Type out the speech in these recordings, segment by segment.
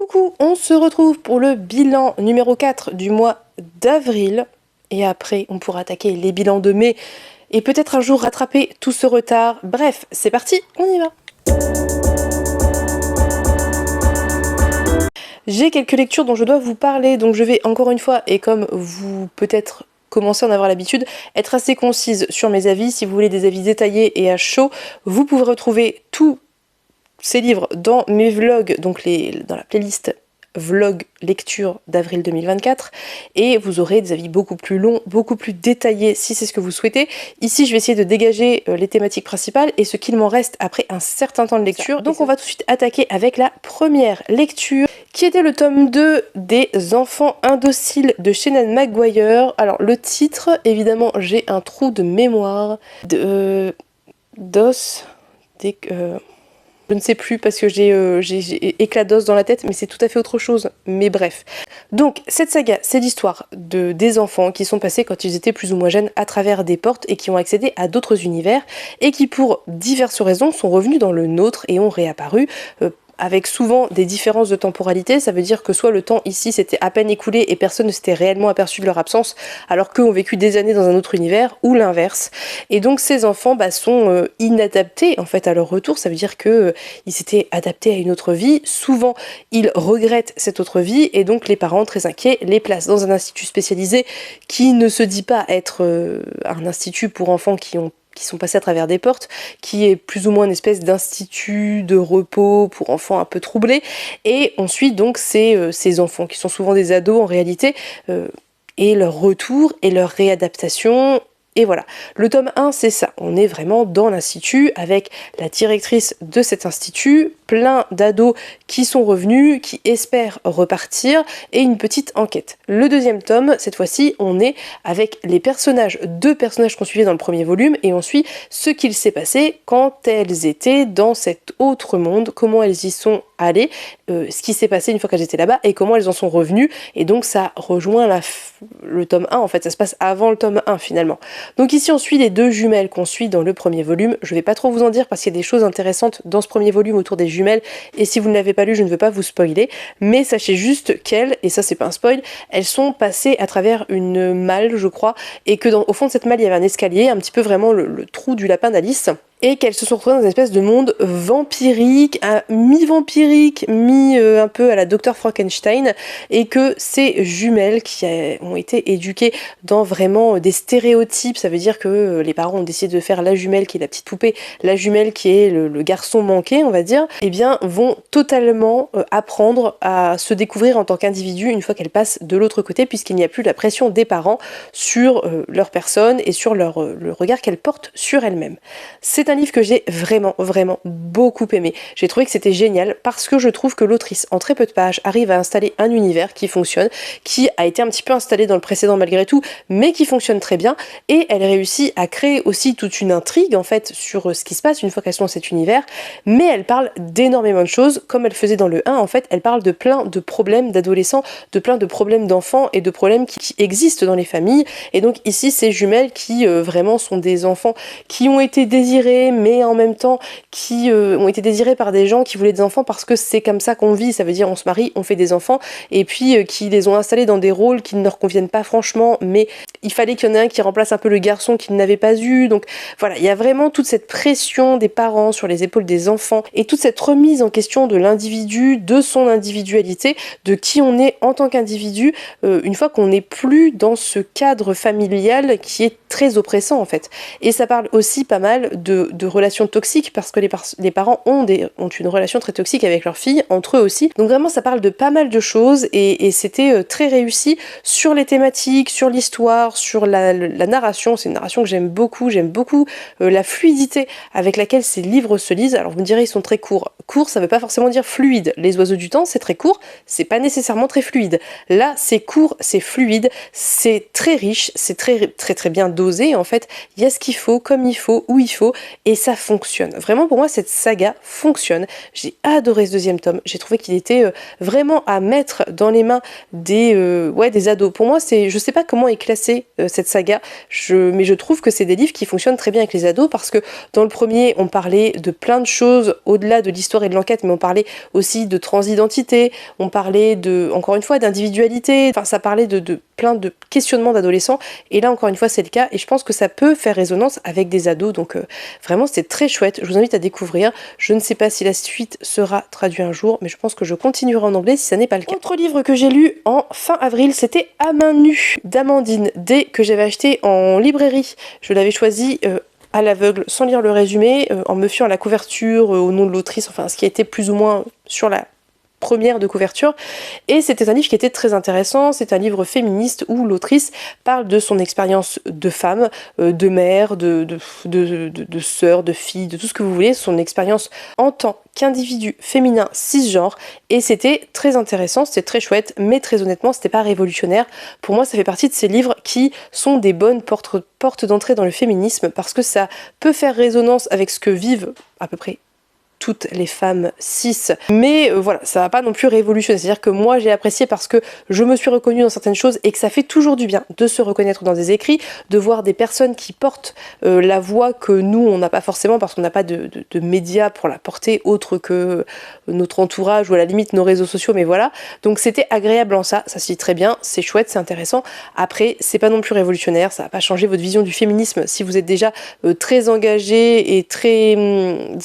Coucou, on se retrouve pour le bilan numéro 4 du mois d'avril. Et après, on pourra attaquer les bilans de mai et peut-être un jour rattraper tout ce retard. Bref, c'est parti, on y va. J'ai quelques lectures dont je dois vous parler, donc je vais encore une fois, et comme vous peut-être commencez à en avoir l'habitude, être assez concise sur mes avis. Si vous voulez des avis détaillés et à chaud, vous pouvez retrouver tous ces livres dans mes vlogs, donc dans la playlist vlog lecture d'avril 2024, et vous aurez des avis beaucoup plus longs, beaucoup plus détaillés si c'est ce que vous souhaitez. Ici je vais essayer de dégager les thématiques principales et ce qu'il m'en reste après un certain temps de lecture. Donc on va tout de suite attaquer avec la première lecture qui était le tome 2 des Enfants indociles de Shannon McGuire. Alors le titre, évidemment j'ai un trou de mémoire je ne sais plus parce que j'ai éclat d'os dans la tête, mais c'est tout à fait autre chose. Mais bref. Donc, cette saga, c'est l'histoire des enfants qui sont passés quand ils étaient plus ou moins jeunes à travers des portes et qui ont accédé à d'autres univers et qui, pour diverses raisons, sont revenus dans le nôtre et ont réapparu avec souvent des différences de temporalité. Ça veut dire que soit le temps ici s'était à peine écoulé et personne ne s'était réellement aperçu de leur absence, alors qu'eux ont vécu des années dans un autre univers, ou l'inverse. Et donc ces enfants sont inadaptés en fait à leur retour. Ça veut dire que ils s'étaient adaptés à une autre vie. Souvent, ils regrettent cette autre vie et donc les parents, très inquiets, les placent dans un institut spécialisé qui ne se dit pas être un institut pour enfants qui sont passés à travers des portes, qui est plus ou moins une espèce d'institut de repos pour enfants un peu troublés. Et on suit donc ces enfants, qui sont souvent des ados en réalité, et leur retour et leur réadaptation. Et voilà, le tome 1 c'est ça, on est vraiment dans l'institut avec la directrice de cet institut, plein d'ados qui sont revenus, qui espèrent repartir et une petite enquête. Le deuxième tome, cette fois-ci, on est avec les personnages, deux personnages qu'on suivait dans le premier volume et on suit ce qu'il s'est passé quand elles étaient dans cet autre monde, comment elles y sont allées, ce qui s'est passé une fois qu'elles étaient là-bas et comment elles en sont revenues. Et donc ça rejoint le tome 1, en fait, ça se passe avant le tome 1 finalement. Donc ici on suit les deux jumelles qu'on suit dans le premier volume. Je vais pas trop vous en dire parce qu'il y a des choses intéressantes dans ce premier volume autour des jumelles et si vous ne l'avez pas lu je ne veux pas vous spoiler, mais sachez juste qu'elles, et ça c'est pas un spoil, elles sont passées à travers une malle je crois et que au fond de cette malle il y avait un escalier, un petit peu vraiment le trou du lapin d'Alice, et qu'elles se sont retrouvées dans une espèce de monde vampirique, mi-vampirique, un peu à la Dr Frankenstein, et que ces jumelles qui ont été éduquées dans vraiment des stéréotypes, ça veut dire que les parents ont décidé de faire la jumelle qui est la petite poupée, la jumelle qui est le garçon manqué, on va dire, eh bien vont totalement apprendre à se découvrir en tant qu'individu une fois qu'elles passent de l'autre côté, puisqu'il n'y a plus la pression des parents sur leur personne et sur le regard qu'elles portent sur elles-mêmes. C'est un livre que j'ai vraiment beaucoup aimé. J'ai trouvé que c'était génial parce que je trouve que l'autrice, en très peu de pages, arrive à installer un univers qui fonctionne, qui a été un petit peu installé dans le précédent malgré tout, mais qui fonctionne très bien, et elle réussit à créer aussi toute une intrigue en fait sur ce qui se passe une fois qu'elles sont dans cet univers, mais elle parle d'énormément de choses, comme elle faisait dans le 1 en fait, elle parle de plein de problèmes d'adolescents, de plein de problèmes d'enfants et de problèmes qui existent dans les familles, et donc ici ces jumelles qui vraiment sont des enfants qui ont été désirés mais en même temps qui ont été désirés par des gens qui voulaient des enfants parce que c'est comme ça qu'on vit, ça veut dire on se marie, on fait des enfants, et puis qui les ont installés dans des rôles qui ne leur conviennent pas franchement, mais il fallait qu'il y en ait un qui remplace un peu le garçon qu'ils n'avaient pas eu. Donc voilà, il y a vraiment toute cette pression des parents sur les épaules des enfants et toute cette remise en question de l'individu, de son individualité, de qui on est en tant qu'individu, une fois qu'on n'est plus dans ce cadre familial qui est très oppressant en fait. Et ça parle aussi pas mal de relations toxiques parce que les parents ont une relation très toxique avec leurs filles, entre eux aussi. Donc vraiment ça parle de pas mal de choses et c'était très réussi sur les thématiques, sur l'histoire, sur la narration. C'est une narration que j'aime beaucoup la fluidité avec laquelle ces livres se lisent. Alors vous me direz ils sont très courts. Court ça veut pas forcément dire fluide. Les oiseaux du temps c'est très court, c'est pas nécessairement très fluide. Là c'est court, c'est fluide, c'est très riche, c'est très bien dosé en fait. Il y a ce qu'il faut, comme il faut, où il faut, et ça fonctionne. Vraiment pour moi cette saga fonctionne. J'ai adoré ce deuxième tome, j'ai trouvé qu'il était vraiment à mettre dans les mains des ados. Pour moi je sais pas comment est classée cette saga, mais je trouve que c'est des livres qui fonctionnent très bien avec les ados parce que dans le premier on parlait de plein de choses au-delà de l'histoire et de l'enquête, mais on parlait aussi de transidentité, on parlait encore une fois d'individualité, enfin ça parlait de plein de questionnements d'adolescents, et là encore une fois c'est le cas, et je pense que ça peut faire résonance avec des ados, donc vraiment c'est très chouette, je vous invite à découvrir. Je ne sais pas si la suite sera traduite un jour, mais je pense que je continuerai en anglais si ça n'est pas le cas. Autre livre que j'ai lu en fin avril, c'était À main nue d'Amandine D, que j'avais acheté en librairie. Je l'avais choisi à l'aveugle, sans lire le résumé, en me fiant à la couverture, au nom de l'autrice, enfin ce qui était plus ou moins sur la première de couverture, et c'était un livre qui était très intéressant. C'est un livre féministe où l'autrice parle de son expérience de femme, de mère, de sœur, de fille, de tout ce que vous voulez, son expérience en tant qu'individu féminin cisgenre, et c'était très intéressant, c'était très chouette, mais très honnêtement c'était pas révolutionnaire. Pour moi ça fait partie de ces livres qui sont des bonnes portes d'entrée dans le féminisme, parce que ça peut faire résonance avec ce que vivent à peu près toutes les femmes cis, mais voilà, ça va pas non plus révolutionner. C'est-à-dire que moi j'ai apprécié parce que je me suis reconnue dans certaines choses, et que ça fait toujours du bien de se reconnaître dans des écrits, de voir des personnes qui portent la voix que nous on n'a pas forcément, parce qu'on n'a pas de médias pour la porter autre que notre entourage ou à la limite nos réseaux sociaux, mais voilà. Donc c'était agréable en ça se lit très bien, c'est chouette, c'est intéressant. Après c'est pas non plus révolutionnaire, ça va pas changer votre vision du féminisme si vous êtes déjà très engagé et très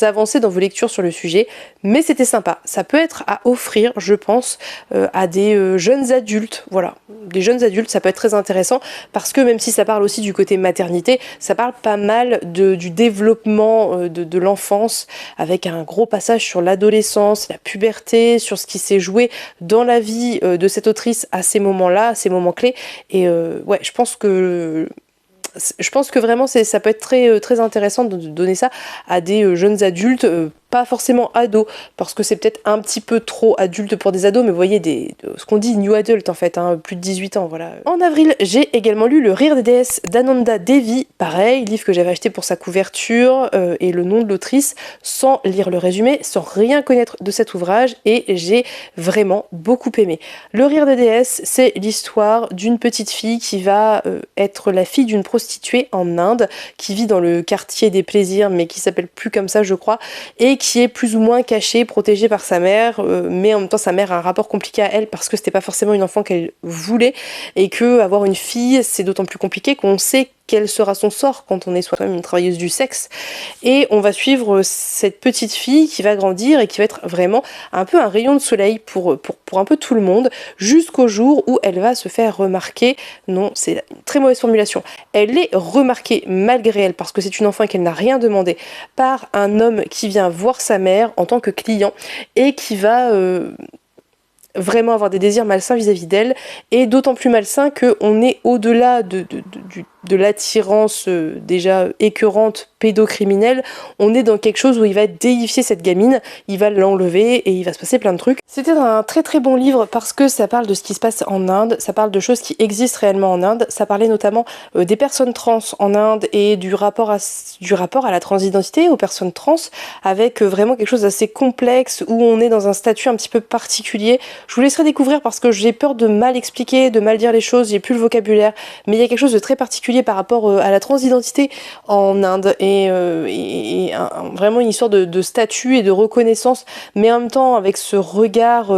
avancé dans vos lectures sur le sujet, mais c'était sympa. Ça peut être à offrir, je pense, à des jeunes adultes, voilà, des jeunes adultes, ça peut être très intéressant, parce que même si ça parle aussi du côté maternité, ça parle pas mal du développement de l'enfance, avec un gros passage sur l'adolescence, la puberté, sur ce qui s'est joué dans la vie de cette autrice à ces moments-là, à ces moments clés, et ouais, je pense que vraiment ça peut être très intéressant de donner ça à des jeunes adultes, pas forcément ados, parce que c'est peut-être un petit peu trop adulte pour des ados, mais vous voyez ce qu'on dit new adult en fait, hein, plus de 18 ans, voilà. En avril, j'ai également lu Le Rire des déesses d'Ananda Devi, pareil, livre que j'avais acheté pour sa couverture et le nom de l'autrice, sans lire le résumé, sans rien connaître de cet ouvrage, et j'ai vraiment beaucoup aimé. Le Rire des déesses, c'est l'histoire d'une petite fille qui va être la fille d'une prostituée en Inde, qui vit dans le quartier des plaisirs, mais qui s'appelle plus comme ça je crois, et qui est plus ou moins cachée, protégée par sa mère, mais en même temps sa mère a un rapport compliqué à elle parce que c'était pas forcément une enfant qu'elle voulait, et que avoir une fille c'est d'autant plus compliqué qu'on sait quel sera son sort quand on est soi-même une travailleuse du sexe, et on va suivre cette petite fille qui va grandir et qui va être vraiment un peu un rayon de soleil pour un peu tout le monde, jusqu'au jour où elle va se faire remarquer. Non, c'est une très mauvaise formulation, elle est remarquée malgré elle, parce que c'est une enfant et qu'elle n'a rien demandé, par un homme qui vient voir sa mère en tant que client, et qui va vraiment avoir des désirs malsains vis-à-vis d'elle, et d'autant plus malsains qu'on est au-delà de l'attirance déjà écœurante pédocriminelle, on est dans quelque chose où il va déifier cette gamine, il va l'enlever et il va se passer plein de trucs. C'était un très très bon livre parce que ça parle de ce qui se passe en Inde, ça parle de choses qui existent réellement en Inde, ça parlait notamment des personnes trans en Inde et du rapport à la transidentité, aux personnes trans, avec vraiment quelque chose d'assez complexe où on est dans un statut un petit peu particulier. Je vous laisserai découvrir parce que j'ai peur de mal expliquer, de mal dire les choses, j'ai plus le vocabulaire, mais il y a quelque chose de très particulier par rapport à la transidentité en Inde, et vraiment une histoire de statut et de reconnaissance, mais en même temps avec ce regard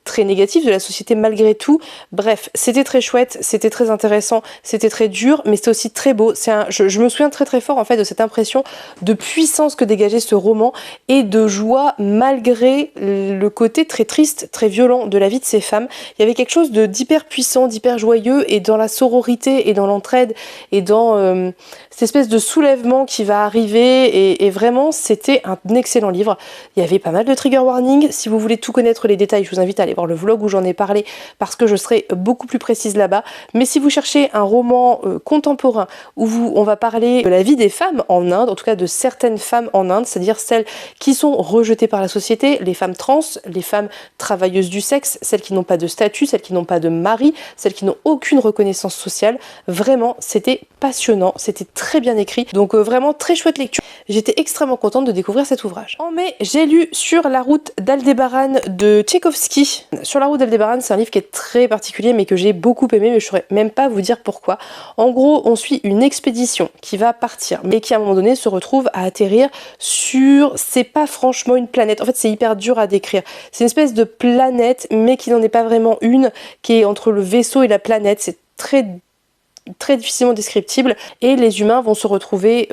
très négatif de la société malgré tout. Bref, c'était très chouette, c'était très intéressant, c'était très dur, mais c'était aussi très beau. Je me souviens très très fort en fait de cette impression de puissance que dégageait ce roman, et de joie malgré le côté très triste, très violent de la vie de ces femmes. Il y avait quelque chose d'hyper puissant, d'hyper joyeux, et dans la sororité et dans l'entraide et dans cette espèce de soulèvement qui va arriver, et vraiment c'était un excellent livre. Il y avait pas mal de trigger warning, si vous voulez tout connaître les détails je vous invite à aller voir le vlog où j'en ai parlé parce que je serai beaucoup plus précise là-bas. Mais si vous cherchez un roman contemporain où on va parler de la vie des femmes en Inde, en tout cas de certaines femmes en Inde, c'est-à-dire celles qui sont rejetées par la société, les femmes trans, les femmes travailleuses du sexe, celles qui n'ont pas de statut, celles qui n'ont pas de mari, celles qui n'ont aucune reconnaissance sociale, vraiment c'était passionnant, c'était très bien écrit, donc vraiment très chouette lecture. J'étais extrêmement contente de découvrir cet ouvrage. En mai, j'ai lu Sur la route d'Aldébaran de Tchaïkovski. Sur la route d'Aldébaran, c'est un livre qui est très particulier mais que j'ai beaucoup aimé, mais je saurais même pas vous dire pourquoi. En gros, on suit une expédition qui va partir, mais qui à un moment donné se retrouve à atterrir sur, c'est pas franchement une planète, en fait c'est hyper dur à décrire. C'est une espèce de planète, mais qui n'en est pas vraiment une, qui est entre le vaisseau et la planète, c'est très difficilement descriptible, et les humains vont se retrouver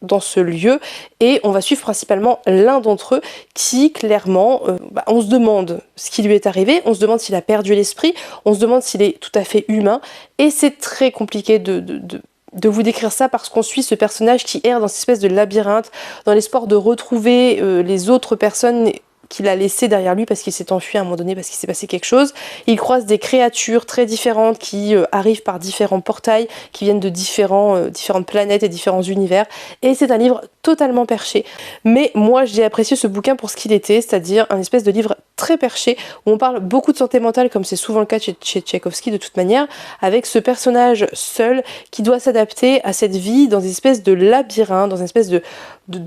dans ce lieu et on va suivre principalement l'un d'entre eux qui clairement, on se demande ce qui lui est arrivé, on se demande s'il a perdu l'esprit, on se demande s'il est tout à fait humain et c'est très compliqué de vous décrire ça parce qu'on suit ce personnage qui erre dans cette espèce de labyrinthe dans l'espoir de retrouver les autres personnes qu'il a laissé derrière lui parce qu'il s'est enfui à un moment donné, parce qu'il s'est passé quelque chose. Il croise des créatures très différentes qui arrivent par différents portails, qui viennent de différentes planètes et différents univers. Et c'est un livre totalement perché. Mais moi, j'ai apprécié ce bouquin pour ce qu'il était, c'est-à-dire un espèce de livre très perché, où on parle beaucoup de santé mentale, comme c'est souvent le cas chez Tchaïkovski de toute manière, avec ce personnage seul qui doit s'adapter à cette vie dans une espèce de labyrinthe, dans une espèce de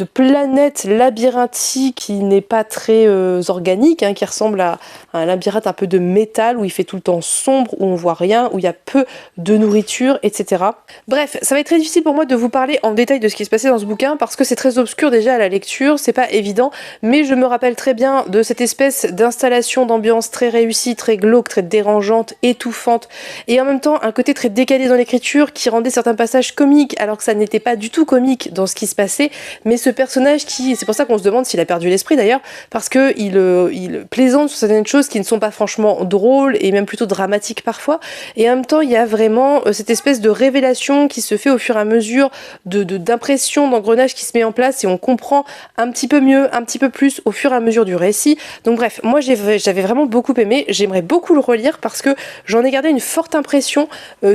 planète labyrinthique qui n'est pas très organique, qui ressemble à un labyrinthe un peu de métal, où il fait tout le temps sombre, où on voit rien, où il y a peu de nourriture, etc. Bref, ça va être très difficile pour moi de vous parler en détail de ce qui se passait dans ce bouquin, parce que c'est très obscur déjà à la lecture, c'est pas évident, mais je me rappelle très bien de cette espèce d'installation d'ambiance très réussie, très glauque, très dérangeante, étouffante, et en même temps un côté très décalé dans l'écriture qui rendait certains passages comiques, alors que ça n'était pas du tout comique dans ce qui se passait, mais ce personnage c'est pour ça qu'on se demande s'il a perdu l'esprit d'ailleurs, parce que il plaisante sur certaines choses qui ne sont pas franchement drôles et même plutôt dramatiques parfois, et en même temps il y a vraiment cette espèce de révélation qui se fait au fur et à mesure d'impression, d'engrenage qui se met en place et on comprend un petit peu mieux, un petit peu plus au fur et à mesure du récit. Donc bref, moi j'avais vraiment beaucoup aimé, j'aimerais beaucoup le relire parce que j'en ai gardé une forte impression,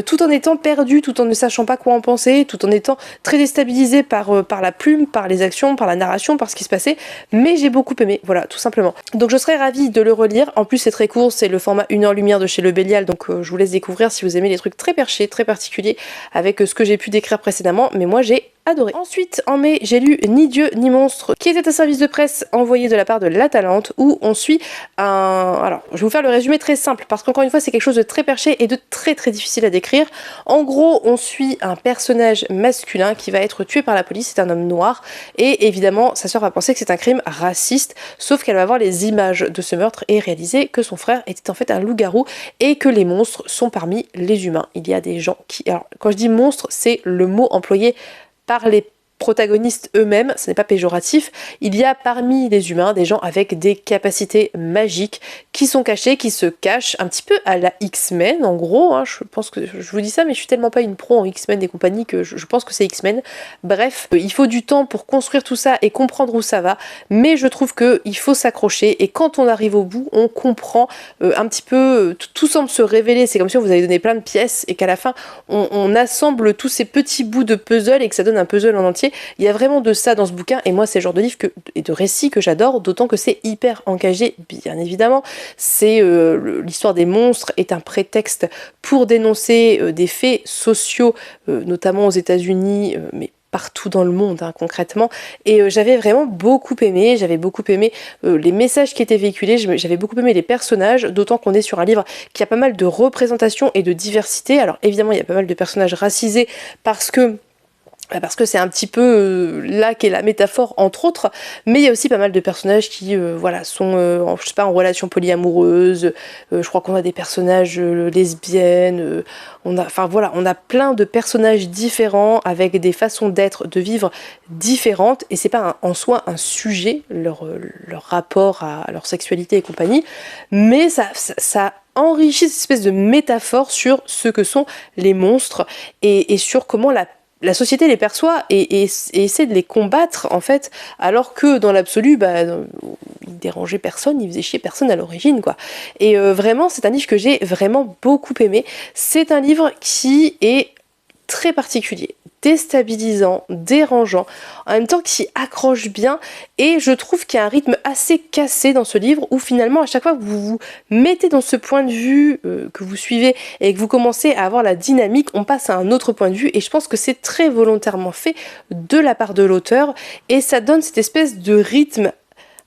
tout en étant perdu, tout en ne sachant pas quoi en penser, tout en étant très déstabilisé par la plume, par les actions, par la narration, par ce qui se passait, mais j'ai beaucoup aimé, voilà, tout simplement. Donc je serais ravie de le relire, en plus c'est très court, c'est le format 1 heure lumière de chez Le Bélial, donc je vous laisse découvrir si vous aimez les trucs très perchés, très particuliers, avec ce que j'ai pu décrire précédemment, mais moi j'ai adoré. Ensuite, en mai, j'ai lu Ni Dieu ni monstre, qui était un service de presse envoyé de la part de l'Atalante, où on suit alors, je vais vous faire le résumé très simple, parce qu'encore une fois, c'est quelque chose de très perché et de très difficile à décrire. En gros, on suit un personnage masculin qui va être tué par la police, c'est un homme noir, et évidemment, sa sœur va penser que c'est un crime raciste, sauf qu'elle va voir les images de ce meurtre et réaliser que son frère était en fait un loup-garou, et que les monstres sont parmi les humains. Il y a des gens qui... Alors, quand je dis monstre, c'est le mot employé par les protagonistes eux-mêmes, ce n'est pas péjoratif, il y a parmi les humains des gens avec des capacités magiques qui sont cachés, qui se cachent un petit peu à la X-Men en gros, je pense que je vous dis ça mais je suis tellement pas une pro en X-Men et compagnie que je pense que c'est X-Men. Bref, il faut du temps pour construire tout ça et comprendre où ça va, mais je trouve qu'il faut s'accrocher et quand on arrive au bout, on comprend un petit peu, tout semble se révéler, c'est comme si on vous avait donné plein de pièces et qu'à la fin on assemble tous ces petits bouts de puzzle et que ça donne un puzzle en entier. Il y a vraiment de ça dans ce bouquin et moi c'est le genre de livre et de récit que j'adore, d'autant que c'est hyper engagé, bien évidemment. C'est l'histoire des monstres est un prétexte pour dénoncer des faits sociaux, notamment aux États-Unis, mais partout dans le monde concrètement, et j'avais vraiment beaucoup aimé, les messages qui étaient véhiculés, j'avais beaucoup aimé les personnages, d'autant qu'on est sur un livre qui a pas mal de représentation et de diversité. Alors évidemment il y a pas mal de personnages racisés parce que c'est un petit peu là qu'est la métaphore entre autres, mais il y a aussi pas mal de personnages qui sont je sais pas, en relation polyamoureuse, je crois qu'on a des personnages lesbiennes, on a plein de personnages différents avec des façons d'être, de vivre différentes, et c'est pas en soi un sujet, leur rapport à leur sexualité et compagnie, mais ça enrichit cette espèce de métaphore sur ce que sont les monstres et sur comment la société les perçoit et essaie de les combattre en fait, alors que dans l'absolu, il dérangeait personne, il faisait chier personne à l'origine, quoi. Et vraiment, c'est un livre que j'ai vraiment beaucoup aimé. C'est un livre qui est très particulier, déstabilisant, dérangeant, en même temps qui accroche bien, et je trouve qu'il y a un rythme assez cassé dans ce livre où finalement à chaque fois que vous vous mettez dans ce point de vue que vous suivez et que vous commencez à avoir la dynamique, on passe à un autre point de vue, et je pense que c'est très volontairement fait de la part de l'auteur, et ça donne cette espèce de rythme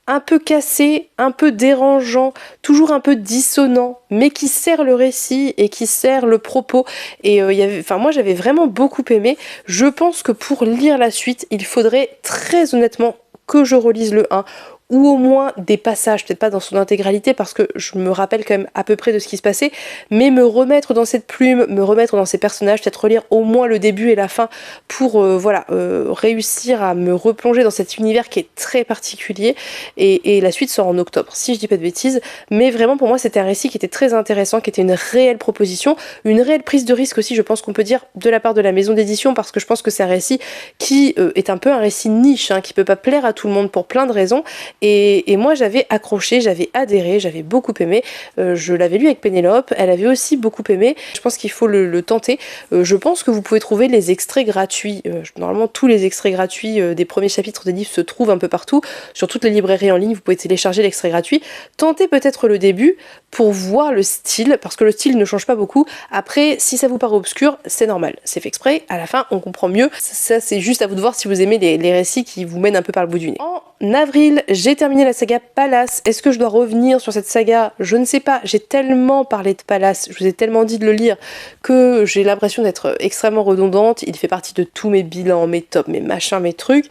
un peu cassé, un peu dérangeant, toujours un peu dissonant, mais qui sert le récit et qui sert le propos. Et moi j'avais vraiment beaucoup aimé. Je pense que pour lire la suite, il faudrait très honnêtement que je relise le 1, ou au moins des passages, peut-être pas dans son intégralité parce que je me rappelle quand même à peu près de ce qui se passait, mais me remettre dans cette plume, me remettre dans ces personnages, peut-être relire au moins le début et la fin pour réussir à me replonger dans cet univers qui est très particulier, et la suite sort en octobre si je dis pas de bêtises, mais vraiment pour moi c'était un récit qui était très intéressant, qui était une réelle proposition, une réelle prise de risque aussi, je pense qu'on peut dire, de la part de la maison d'édition, parce que je pense que c'est un récit qui est un peu un récit niche, qui peut pas plaire à tout le monde pour plein de raisons. Et moi j'avais accroché, j'avais adhéré, j'avais beaucoup aimé. Je l'avais lu avec Pénélope, elle avait aussi beaucoup aimé. Je pense qu'il faut le tenter. Je pense que vous pouvez trouver les extraits gratuits. Normalement tous les extraits gratuits des premiers chapitres des livres se trouvent un peu partout. Sur toutes les librairies en ligne, vous pouvez télécharger l'extrait gratuit. Tentez peut-être le début pour voir le style, parce que le style ne change pas beaucoup. Après, si ça vous paraît obscur, c'est normal. C'est fait exprès, à la fin on comprend mieux. Ça c'est juste à vous de voir si vous aimez les récits qui vous mènent un peu par le bout du nez. En avril, j'ai terminé la saga Palace. Est-ce que je dois revenir sur cette saga? Je ne sais pas. J'ai tellement parlé de Palace, je vous ai tellement dit de le lire que j'ai l'impression d'être extrêmement redondante. Il fait partie de tous mes bilans, mes tops, mes machins, mes trucs.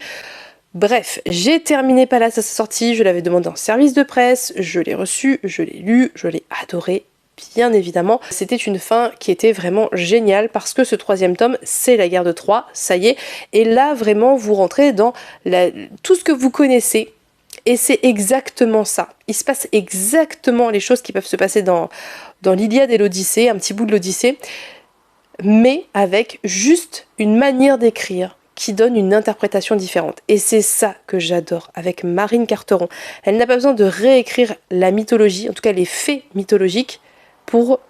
Bref, j'ai terminé Palace à sa sortie, je l'avais demandé en service de presse, je l'ai reçu, je l'ai lu, je l'ai adoré. Bien évidemment, c'était une fin qui était vraiment géniale parce que ce 3e tome, c'est la guerre de Troie, ça y est. Et là, vraiment, vous rentrez dans tout ce que vous connaissez. Et c'est exactement ça. Il se passe exactement les choses qui peuvent se passer dans l'Iliade et l'Odyssée, un petit bout de l'Odyssée, mais avec juste une manière d'écrire qui donne une interprétation différente. Et c'est ça que j'adore avec Marine Carteron. Elle n'a pas besoin de réécrire la mythologie, en tout cas les faits mythologiques, pour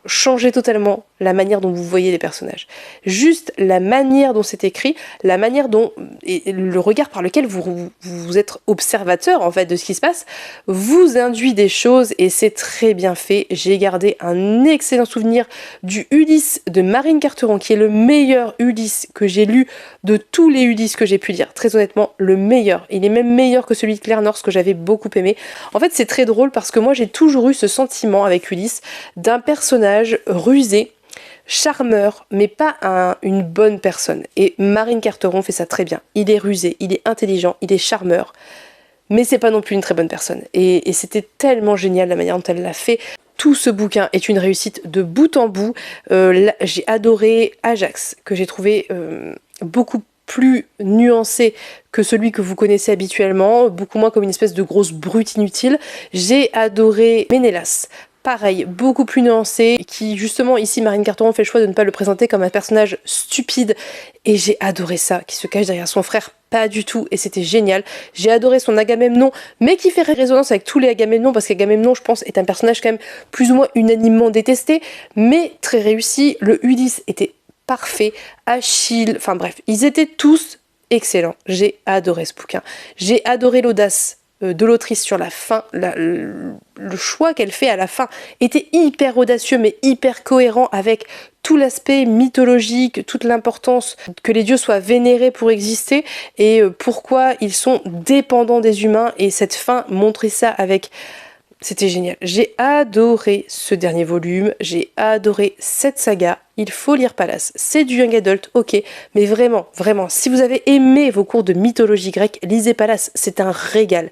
changer totalement la manière dont vous voyez les personnages. Juste la manière dont c'est écrit, la manière dont, et le regard par lequel vous êtes observateur en fait de ce qui se passe, vous induit des choses et c'est très bien fait. J'ai gardé un excellent souvenir du Ulysse de Marine Carteron, qui est le meilleur Ulysse que j'ai lu de tous les Ulysses que j'ai pu lire. Très honnêtement, le meilleur. Il est même meilleur que celui de Claire North que j'avais beaucoup aimé. En fait, c'est très drôle parce que moi j'ai toujours eu ce sentiment avec Ulysse d'un personnage rusé, charmeur, mais pas une bonne personne. Et Marine Carteron fait ça très bien. Il est rusé, il est intelligent, il est charmeur, mais c'est pas non plus une très bonne personne. Et c'était tellement génial la manière dont elle l'a fait. Tout ce bouquin est une réussite de bout en bout. J'ai adoré Ajax, que j'ai trouvé beaucoup plus nuancé que celui que vous connaissez habituellement, beaucoup moins comme une espèce de grosse brute inutile. J'ai adoré Ménélas. Pareil, beaucoup plus nuancé, qui justement ici Marine Carteron fait le choix de ne pas le présenter comme un personnage stupide, et j'ai adoré ça, qui se cache derrière son frère, pas du tout, et c'était génial. J'ai adoré son Agamemnon, mais qui fait résonance avec tous les Agamemnon, parce qu'Agamemnon je pense est un personnage quand même plus ou moins unanimement détesté, mais très réussi. Le Ulysse était parfait, Achille, enfin bref, ils étaient tous excellents. J'ai adoré ce bouquin, j'ai adoré l'audace de l'autrice sur la fin, le choix qu'elle fait à la fin était hyper audacieux mais hyper cohérent avec tout l'aspect mythologique, toute l'importance que les dieux soient vénérés pour exister et pourquoi ils sont dépendants des humains, et cette fin montrait ça avec... C'était génial. J'ai adoré ce dernier volume, j'ai adoré cette saga. Il faut lire Palace. C'est du young adult, ok, mais vraiment, vraiment, si vous avez aimé vos cours de mythologie grecque, lisez Palace, c'est un régal.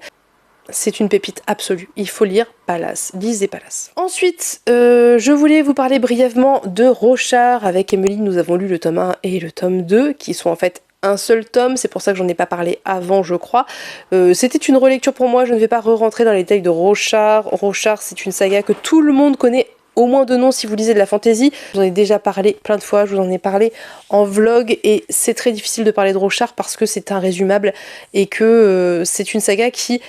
C'est une pépite absolue. Il faut lire Palace. Lisez Palace. Ensuite, je voulais vous parler brièvement de Rochard. Avec Emeline, nous avons lu le tome 1 et le tome 2, qui sont en fait un seul tome, c'est pour ça que j'en ai pas parlé avant, je crois. C'était une relecture pour moi, je ne vais pas re-rentrer dans les détails de Rochard. Rochard, c'est une saga que tout le monde connaît, au moins de nom si vous lisez de la fantasy. J'en ai déjà parlé plein de fois, je vous en ai parlé en vlog, et c'est très difficile de parler de Rochard parce que c'est irrésumable et que c'est une saga qui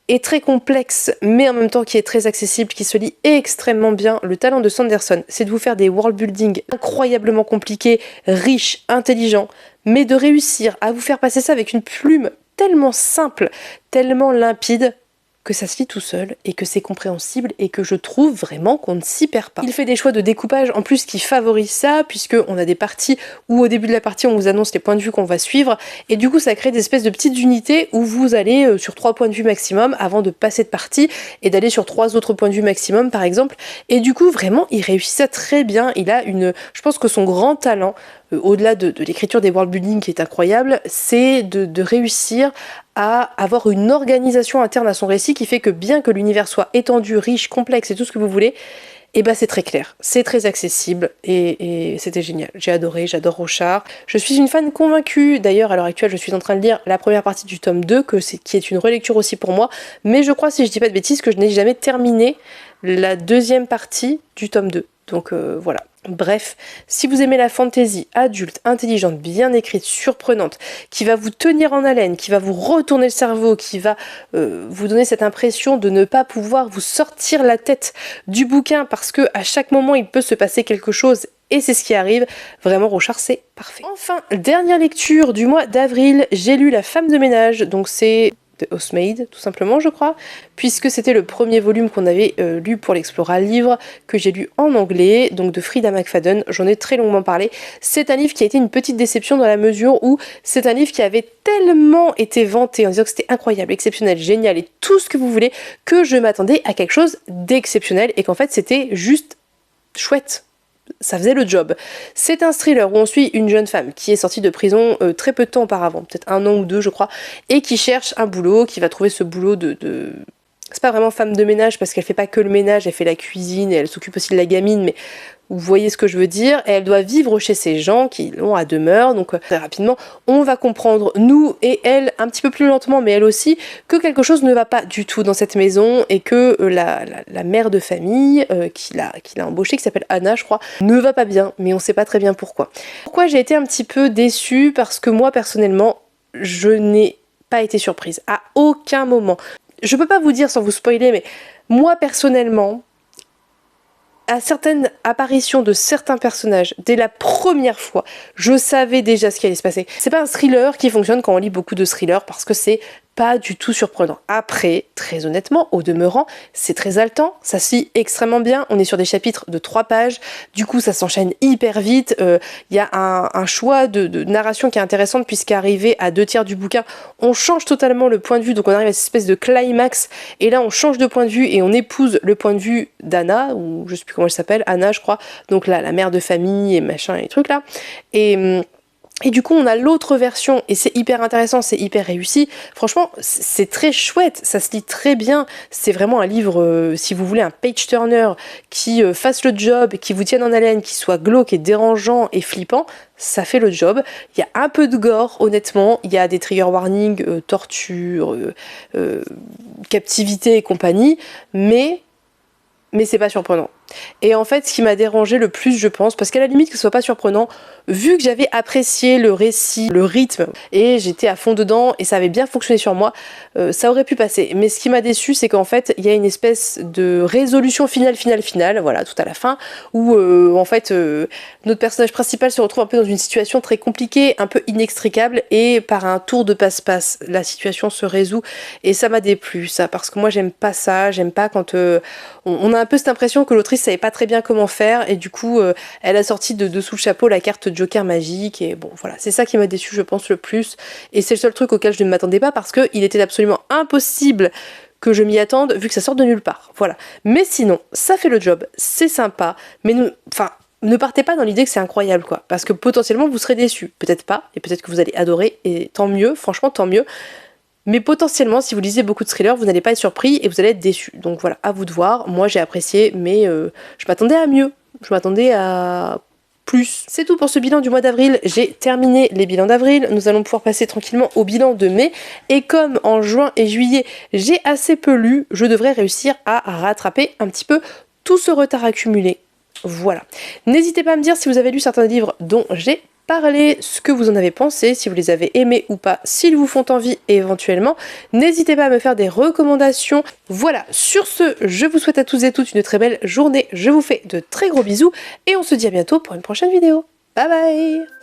est très complexe, mais en même temps qui est très accessible, qui se lit extrêmement bien. Le talent de Sanderson, c'est de vous faire des world building incroyablement compliqués, riches, intelligents, mais de réussir à vous faire passer ça avec une plume tellement simple, tellement limpide, que ça se lit tout seul et que c'est compréhensible et que je trouve vraiment qu'on ne s'y perd pas. Il fait des choix de découpage en plus qui favorisent ça, puisqu'on a des parties où au début de la partie on vous annonce les points de vue qu'on va suivre, et du coup ça crée des espèces de petites unités où vous allez sur 3 points de vue maximum avant de passer de partie et d'aller sur 3 autres points de vue maximum par exemple, et du coup vraiment il réussit ça très bien. Il a je pense que son grand talent, au-delà de l'écriture des world building qui est incroyable, c'est de réussir à avoir une organisation interne à son récit qui fait que bien que l'univers soit étendu, riche, complexe et tout ce que vous voulez, et ben c'est très clair, c'est très accessible et c'était génial. J'ai adoré, j'adore Rochard. Je suis une fan convaincue, d'ailleurs à l'heure actuelle je suis en train de lire la première partie du tome 2, qui est une relecture aussi pour moi, mais je crois, si je dis pas de bêtises, que je n'ai jamais terminé la deuxième partie du tome 2. Donc voilà. Bref, si vous aimez la fantasy adulte, intelligente, bien écrite, surprenante, qui va vous tenir en haleine, qui va vous retourner le cerveau, qui va vous donner cette impression de ne pas pouvoir vous sortir la tête du bouquin parce que à chaque moment il peut se passer quelque chose, et c'est ce qui arrive, vraiment Rochard c'est parfait. Enfin, dernière lecture du mois d'avril, j'ai lu La femme de ménage, donc c'est de Housemaid, tout simplement, je crois, puisque c'était le premier volume qu'on avait lu pour l'Explora Livre, que j'ai lu en anglais, donc de Frida McFadden. J'en ai très longuement parlé. C'est un livre qui a été une petite déception dans la mesure où c'est un livre qui avait tellement été vanté en disant que c'était incroyable, exceptionnel, génial et tout ce que vous voulez, que je m'attendais à quelque chose d'exceptionnel et qu'en fait c'était juste chouette. Ça faisait le job. C'est un thriller où on suit une jeune femme qui est sortie de prison très peu de temps auparavant, peut-être 1 an ou 2 je crois, et qui cherche un boulot, qui va trouver ce boulot c'est pas vraiment femme de ménage parce qu'elle fait pas que le ménage, elle fait la cuisine et elle s'occupe aussi de la gamine, mais vous voyez ce que je veux dire, et elle doit vivre chez ces gens qui l'ont à demeure, donc très rapidement on va comprendre, nous et elle, un petit peu plus lentement mais elle aussi, que quelque chose ne va pas du tout dans cette maison et que la mère de famille qui l'a embauchée, qui s'appelle Anna je crois, ne va pas bien, mais on sait pas très bien pourquoi. Pourquoi j'ai été un petit peu déçue? Parce que moi personnellement, je n'ai pas été surprise, à aucun moment. Je peux pas vous dire sans vous spoiler, mais moi personnellement, à certaines apparitions de certains personnages, dès la première fois, je savais déjà ce qui allait se passer. C'est pas un thriller qui fonctionne quand on lit beaucoup de thrillers parce que c'est pas du tout surprenant. Après, très honnêtement, au demeurant, c'est très haletant, ça se lit extrêmement bien, on est sur des chapitres de 3 pages, du coup ça s'enchaîne hyper vite, y a un choix de narration qui est intéressante puisqu'arrivé à 2/3 du bouquin, on change totalement le point de vue, donc on arrive à cette espèce de climax, et là on change de point de vue et on épouse le point de vue d'Anna, ou je sais plus comment elle s'appelle, Anna je crois, donc là la mère de famille et machin et trucs là, et du coup on a l'autre version et c'est hyper intéressant, c'est hyper réussi, franchement c'est très chouette, ça se lit très bien, c'est vraiment un livre, si vous voulez un page turner qui fasse le job, qui vous tienne en haleine, qui soit glauque et dérangeant et flippant, ça fait le job. Il y a un peu de gore honnêtement, il y a des trigger warnings, torture, captivité et compagnie, mais c'est pas surprenant. Et en fait, ce qui m'a dérangé le plus, je pense, parce qu'à la limite que ce soit pas surprenant, vu que j'avais apprécié le récit, le rythme, et j'étais à fond dedans, et ça avait bien fonctionné sur moi, ça aurait pu passer. Mais ce qui m'a déçu, c'est qu'en fait, il y a une espèce de résolution finale, voilà, tout à la fin, où en fait, notre personnage principal se retrouve un peu dans une situation très compliquée, un peu inextricable, et par un tour de passe-passe, la situation se résout, et ça m'a déplu, ça, parce que moi j'aime pas ça, j'aime pas quand on a un peu cette impression que l'autrice savait pas très bien comment faire, et du coup elle a sorti de dessous le chapeau la carte Joker magique, et bon voilà, c'est ça qui m'a déçu je pense le plus, et c'est le seul truc auquel je ne m'attendais pas parce que il était absolument impossible que je m'y attende vu que ça sort de nulle part, voilà. Mais sinon ça fait le job, c'est sympa, mais ne partez pas dans l'idée que c'est incroyable quoi, parce que potentiellement vous serez déçus, peut-être pas, et peut-être que vous allez adorer, et tant mieux, franchement tant mieux. Mais potentiellement, si vous lisez beaucoup de thrillers, vous n'allez pas être surpris et vous allez être déçus. Donc voilà, à vous de voir. Moi, j'ai apprécié, mais je m'attendais à mieux. Je m'attendais à plus. C'est tout pour ce bilan du mois d'avril. J'ai terminé les bilans d'avril. Nous allons pouvoir passer tranquillement au bilan de mai. Et comme en juin et juillet, j'ai assez peu lu, je devrais réussir à rattraper un petit peu tout ce retard accumulé. Voilà. N'hésitez pas à me dire si vous avez lu certains livres dont j'ai parler ce que vous en avez pensé, si vous les avez aimés ou pas, s'ils vous font envie éventuellement. N'hésitez pas à me faire des recommandations. Voilà, sur ce, je vous souhaite à tous et toutes une très belle journée. Je vous fais de très gros bisous et on se dit à bientôt pour une prochaine vidéo. Bye bye!